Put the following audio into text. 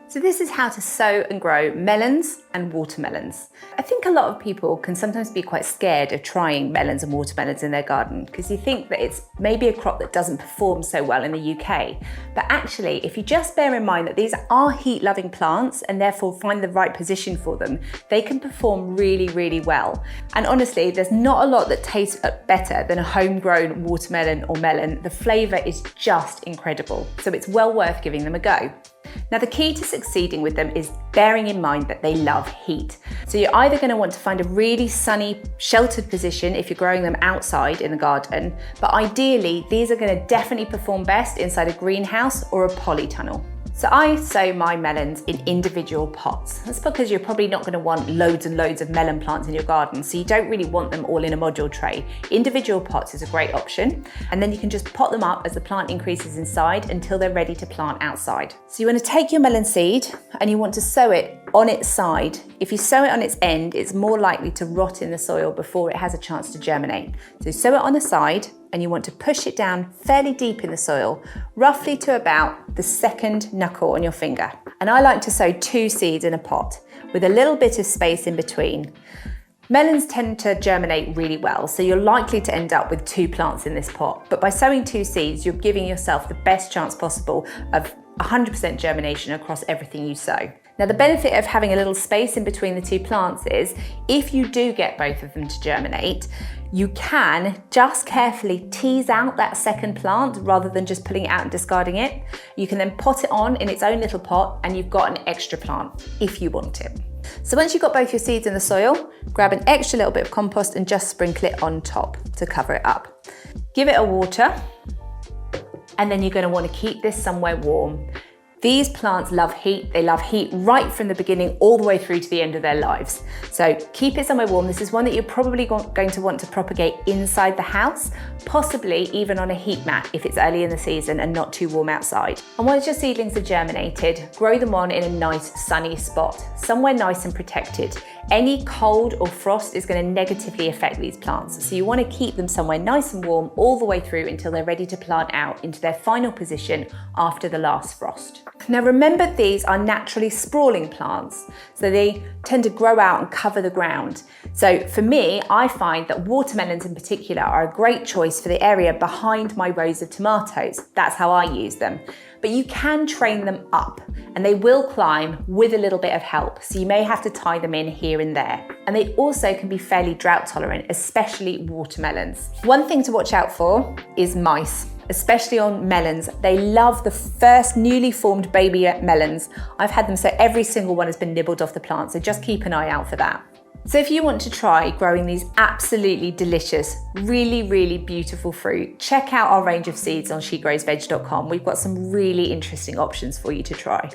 So this is how to sow and grow melons and watermelons. I think a lot of people can sometimes be quite scared of trying melons and watermelons in their garden because you think that it's maybe a crop that doesn't perform so well in the UK. But actually, if you just bear in mind that these are heat-loving plants and therefore find the right position for them, they can perform really, really well. And honestly, there's not a lot that tastes better than a homegrown watermelon or melon. The flavour is just incredible, so it's well worth giving them a go. Now, the key to succeeding with them is bearing in mind that they love heat. So you're either going to want to find a really sunny, sheltered position if you're growing them outside in the garden, but ideally, these are going to definitely perform best inside a greenhouse or a polytunnel. So I sow my melons in individual pots. That's because you're probably not going to want loads and loads of melon plants in your garden, so you don't really want them all in a module tray. Individual pots is a great option, and then you can just pot them up as the plant increases in size until they're ready to plant outside. So you want to take your melon seed and you want to sow it on its side. If you sow it on its end, it's more likely to rot in the soil before it has a chance to germinate. So sow it on the side, and you want to push it down fairly deep in the soil, roughly to about the second knuckle on your finger. And I like to sow 2 seeds in a pot with a little bit of space in between. Melons tend to germinate really well, so you're likely to end up with 2 plants in this pot. But by sowing 2 seeds, you're giving yourself the best chance possible of 100% germination across everything you sow. Now, the benefit of having a little space in between the 2 plants is if you do get both of them to germinate, you can just carefully tease out that second plant rather than just pulling it out and discarding it. You can then pot it on in its own little pot and you've got an extra plant if you want it. So once you've got both your seeds in the soil, grab an extra little bit of compost and just sprinkle it on top to cover it up. Give it a water, and then you're going to want to keep this somewhere warm. These plants love heat. They love heat right from the beginning all the way through to the end of their lives. So keep it somewhere warm. This is one that you're probably going to want to propagate inside the house, possibly even on a heat mat if it's early in the season and not too warm outside. And once your seedlings are germinated, grow them on in a nice sunny spot, somewhere nice and protected. Any cold or frost is going to negatively affect these plants. So you want to keep them somewhere nice and warm all the way through until they're ready to plant out into their final position after the last frost. Now remember, these are naturally sprawling plants, so they tend to grow out and cover the ground. So for me, I find that watermelons in particular are a great choice for the area behind my rows of tomatoes. That's how I use them. But you can train them up and they will climb with a little bit of help. So you may have to tie them in here and there. And they also can be fairly drought tolerant, especially watermelons. One thing to watch out for is mice, especially on melons. They love the first newly formed baby melons. I've had them so every single one has been nibbled off the plant. So just keep an eye out for that. So if you want to try growing these absolutely delicious, really, really beautiful fruit, check out our range of seeds on shegrowsveg.com. We've got some really interesting options for you to try.